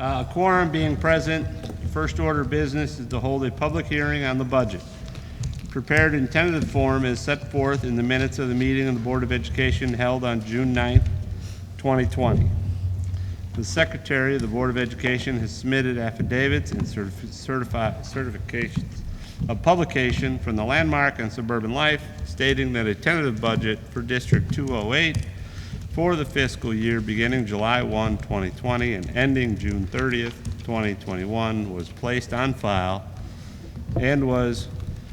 A quorum being present, first order of business is to hold a public hearing on the budget. Prepared in tentative form is set forth in the minutes of the meeting of the Board of Education held on June 9th, 2020. The Secretary of the Board of Education has submitted affidavits and certifications of publication from the Landmark and Suburban Life stating that a tentative budget for District 208 for the fiscal year beginning July 1, 2020 and ending June 30th, 2021 was placed on file and was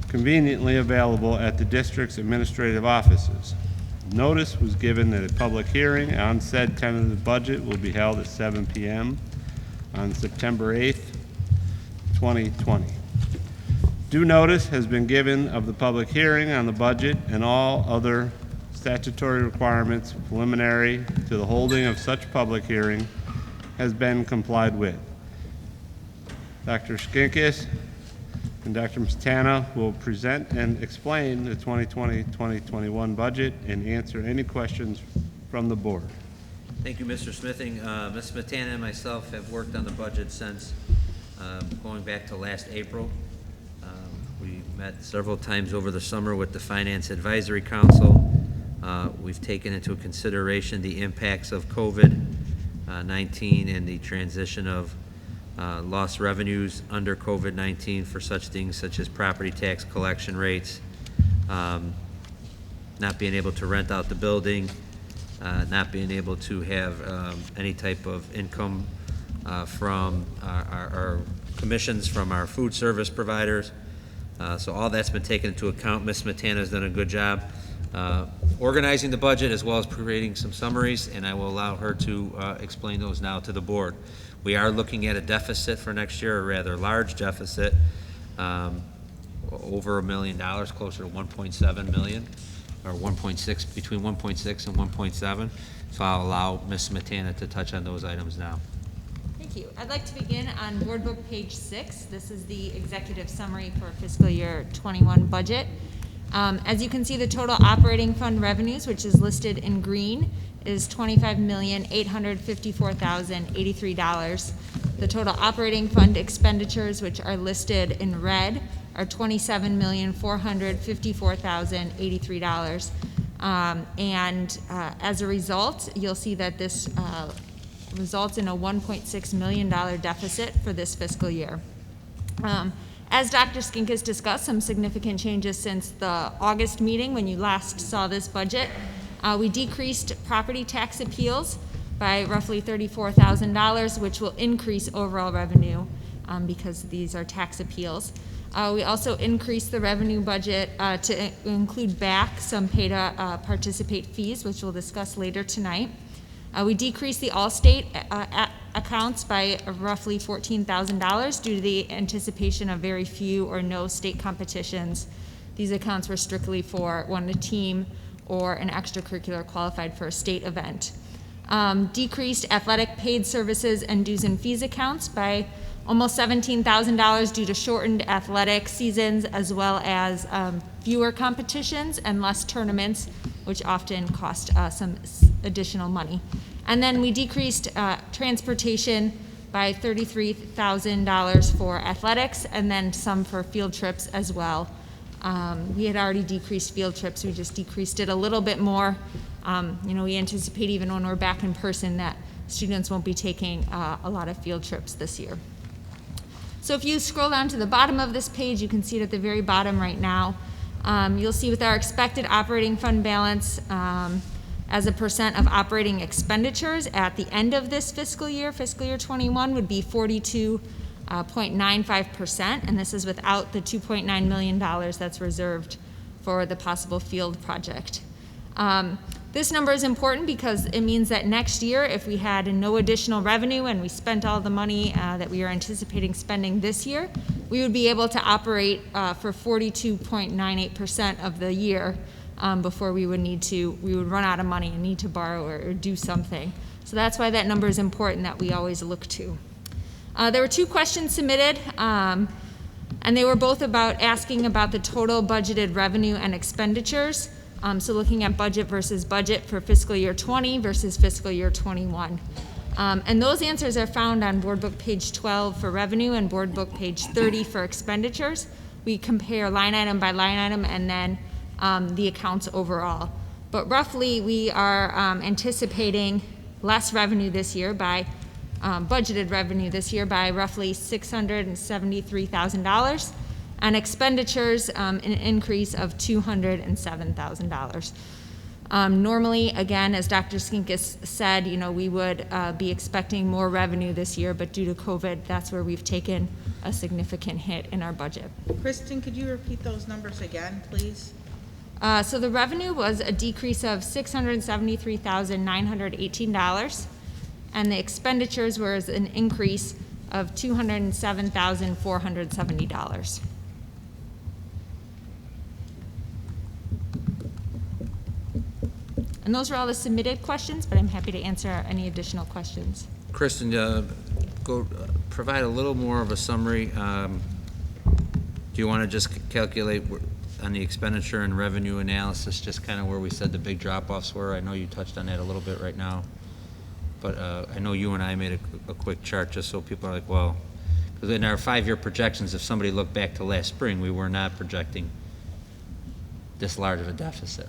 conveniently available at the district's administrative offices. Notice was given that a public hearing on said tentative budget will be held at 7 p.m. on September 8th, 2020. Due notice has been given of the public hearing on the budget and all other statutory requirements preliminary to the holding of such public hearing has been complied with. Dr. Skinkis and Dr. Mastana will present and explain the 2020-2021 budget and answer any questions from the board. Thank you, Mr. Smithing. Ms. Smetana and myself have worked on the budget since going back to last April. We met several times over the summer with the Finance Advisory Council. We've taken into consideration the impacts of COVID-19 and the transition of lost revenues under COVID-19 for such things such as property tax collection rates, not being able to rent out the building, not being able to have any type of income from our commissions from our food service providers. So all that's been taken into account. Ms. Smetana has done a good job organizing the budget as well as creating some summaries, and I will allow her to explain those now to the board. We are looking at a deficit for next year, a rather large deficit, over $1 million, closer to 1.7 million, or 1.6, between 1.6 and 1.7. So I'll allow Ms. Smetana to touch on those items now. Thank you. I'd like to begin on Board Book page 6. This is the executive summary for fiscal year 21 budget. As you can see, the total operating fund revenues, which is listed in green, is $25,854,083. The total operating fund expenditures, which are listed in red, are $27,454,083. As a result, you'll see that this results in a $1.6 million deficit for this fiscal year. As Dr. Skinkis discussed, some significant changes since the August meeting when you last saw this budget. We decreased property tax appeals by roughly $34,000, which will increase overall revenue because these are tax appeals. We also increased the revenue budget to include back some pay-to-participate fees, which we'll discuss later tonight. We decreased the All-State accounts by roughly $14,000 due to the anticipation of very few or no state competitions. These accounts were strictly for one a team or an extracurricular qualified for a state event. Decreased athletic paid services and dues and fees accounts by almost $17,000 due to shortened athletic seasons as well as fewer competitions and less tournaments, which often cost some additional money. And then we decreased transportation by $33,000 for athletics and then some for field trips as well. We had already decreased field trips, we just decreased it a little bit more. We anticipate even when we're back in person that students won't be taking a lot of field trips this year. So if you scroll down to the bottom of this page, you can see it at the very bottom right now. You'll see with our expected operating fund balance as a percent of operating expenditures at the end of this fiscal year 21 would be 42.95%, and this is without the $2.9 million that's reserved for the possible field project. This number is important because it means that next year, if we had no additional revenue and we spent all the money that we are anticipating spending this year, we would be able to operate for 42.98% of the year before we would run out of money and need to borrow or do something. So that's why that number is important that we always look to. There were two questions submitted, and they were both asking about the total budgeted revenue and expenditures. So looking at budget versus budget for fiscal year 20 versus fiscal year 21. And those answers are found on Board Book page 12 for revenue and Board Book page 30 for expenditures. We compare line item by line item and then the accounts overall. But roughly, we are anticipating less revenue this year by, budgeted revenue this year by roughly $673,000, and expenditures an increase of $207,000. Normally, again, as Dr. Skinkis said, we would be expecting more revenue this year, but due to COVID, that's where we've taken a significant hit in our budget. Kristen, could you repeat those numbers again, please? So the revenue was a decrease of $673,918, and the expenditures was an increase of $207,470. And those are all the submitted questions, but I'm happy to answer any additional questions. Kristen, provide a little more of a summary. Do you want to just calculate on the expenditure and revenue analysis, just kind of where we said the big drop-offs were? I know you touched on that a little bit right now, but I know you and I made a quick chart just so people are like, well, because in our 5-year projections, if somebody looked back to last spring, we were not projecting this large of a deficit.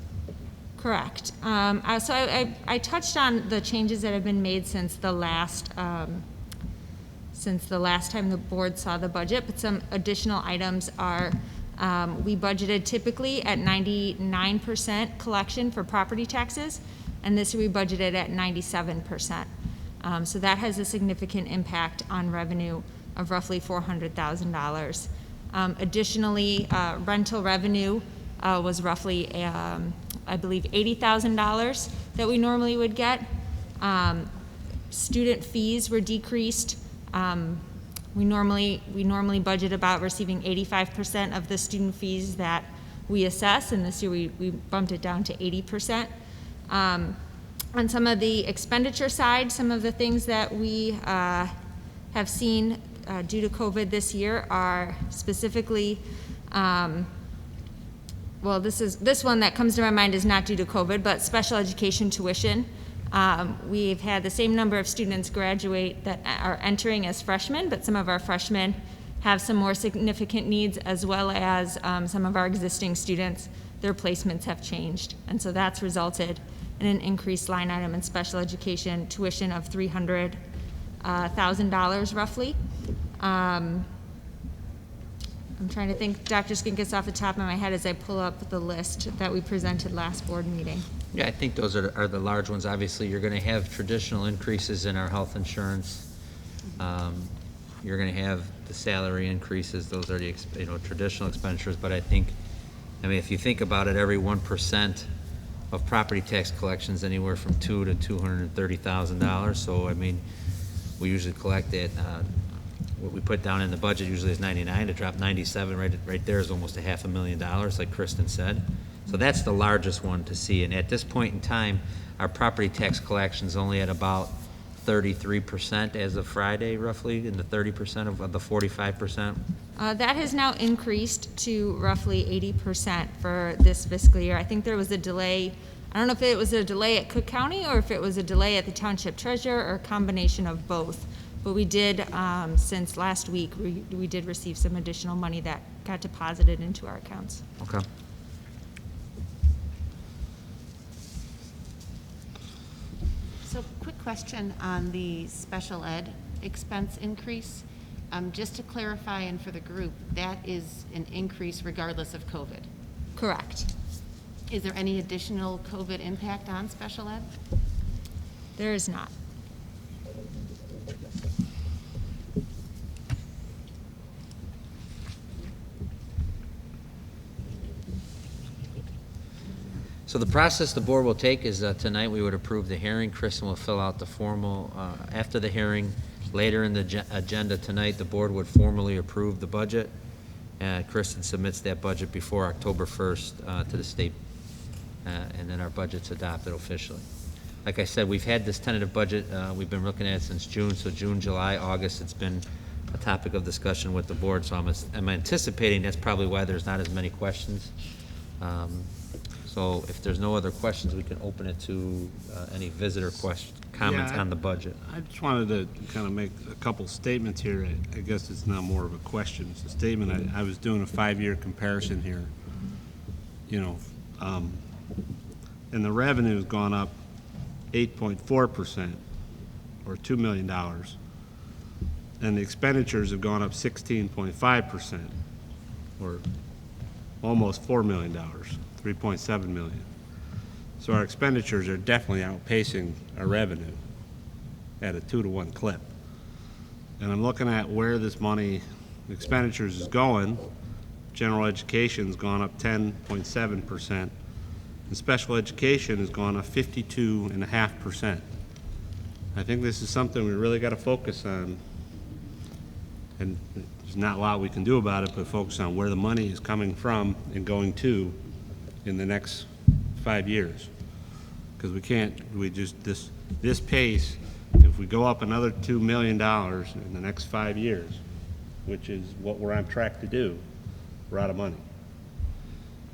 Correct. So I touched on the changes that have been made since the last time the board saw the budget, but some additional items are, we budgeted typically at 99% collection for property taxes, and this year we budgeted at 97%. So that has a significant impact on revenue of roughly $400,000. Additionally, rental revenue was roughly, I believe, $80,000 that we normally would get. Student fees were decreased. We normally budget about receiving 85% of the student fees that we assess, and this year we bumped it down to 80%. On some of the expenditure side, some of the things that we have seen due to COVID this year are specifically, well, this one that comes to my mind is not due to COVID, but special education tuition. We've had the same number of students graduate that are entering as freshmen, but some of our freshmen have some more significant needs, as well as some of our existing students, their placements have changed. And so that's resulted in an increased line item in special education tuition of $300,000 roughly. I'm trying to think, Dr. Skinkis, off the top of my head as I pull up the list that we presented last board meeting. Yeah, I think those are the large ones. Obviously, you're going to have traditional increases in our health insurance. You're going to have the salary increases. Those are the traditional expenditures. But I mean, if you think about it, every 1% of property tax collections anywhere from $200,000 to $230,000. So I mean, we usually collect it. What we put down in the budget usually is 99. To drop 97 right there is almost $500,000, like Kristen said. So that's the largest one to see. And at this point in time, our property tax collection's only at about 33% as of Friday, roughly, in the 30% of the 45%. That has now increased to roughly 80% for this fiscal year. I think there was a delay. I don't know if it was a delay at Cook County or if it was a delay at the Township Treasurer or a combination of both. But we did, since last week, we did receive some additional money that got deposited into our accounts. Okay. So quick question on the special ed expense increase. Just to clarify and for the group, that is an increase regardless of COVID. Correct. Is there any additional COVID impact on special ed? There is not. So the process the board will take is tonight we would approve the hearing. Kristen will fill out the formal, after the hearing, later in the agenda tonight, the board would formally approve the budget. Kristen submits that budget before October 1st to the state, and then our budget's adopted officially. Like I said, we've had this tentative budget, we've been looking at it since June, so June, July, August, it's been a topic of discussion with the board, so I'm anticipating that's probably why there's not as many questions. So if there's no other questions, we can open it to any visitor comments Yeah, on the budget. I just wanted to kind of make a couple statements here. I guess it's not more of a question, it's a statement. I was doing a 5-year comparison here, you know, and the revenue's gone up 8.4%, or $2 million, and the expenditures have gone up 16.5%, or almost $4 million, $3.7 million. So our expenditures are definitely outpacing our revenue at a 2-to-1 clip. And I'm looking at where this money, expenditures is going. General education's gone up 10.7%, and special education has gone up 52.5%. I think this is something we really got to focus on, and there's not a lot we can do about it, but focus on where the money is coming from and going to in the next 5 years. Because this pace, if we go up another $2 million in the next 5 years, which is what we're on track to do, we're out of money.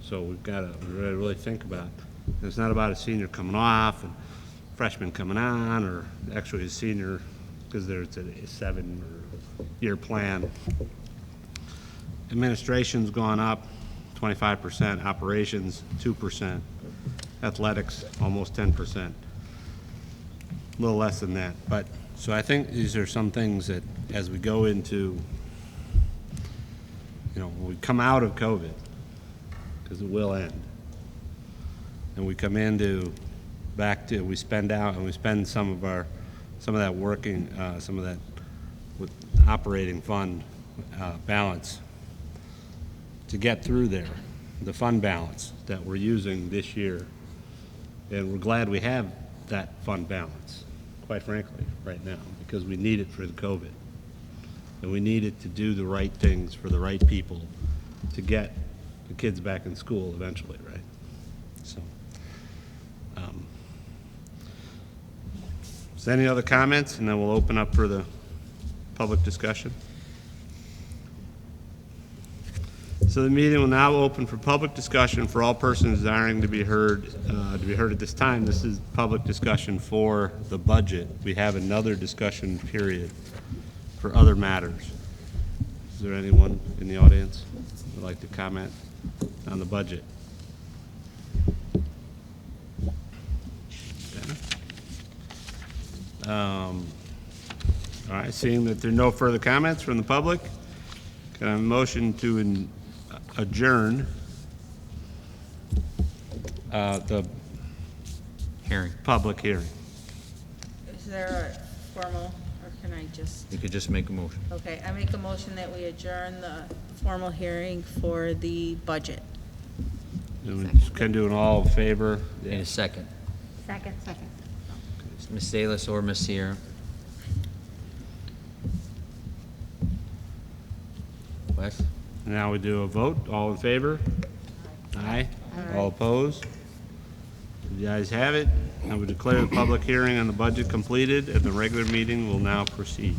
So we've got to really think about it. It's not about a senior coming off and freshman coming on, or actually a senior, because there's a 7-year plan. Administration's gone up 25%, operations 2%, athletics almost 10%. A little less than that, but, so I think these are some things that as we go into, you know, when we come out of COVID, because it will end, and we come into, back to, we spend out, and we spend some of that working, some of that with operating fund balance to get through there, the fund balance that we're using this year. And we're glad we have that fund balance, quite frankly, right now, because we need it for the COVID. And we need it to do the right things for the right people to get the kids back in school eventually, right? So, is there any other comments? And then we'll open up for the public discussion. So the meeting will now open for public discussion for all persons desiring to be heard at this time. This is public discussion for the budget. We have another discussion period for other matters. Is there anyone in the audience who would like to comment on the budget? All right, seeing that there are no further comments from the public, can I have a motion to adjourn the public hearing? Is there a formal, or can I just? You could just make a motion. Okay, I make a motion that we adjourn the formal hearing for the budget. And we can do an all in favor. In a second. Second. Ms. Salas or Ms. Sierra? Wes? Now we do a vote. All in favor? Aye. All opposed? You guys have it. I would declare the public hearing on the budget completed, and the regular meeting will now proceed.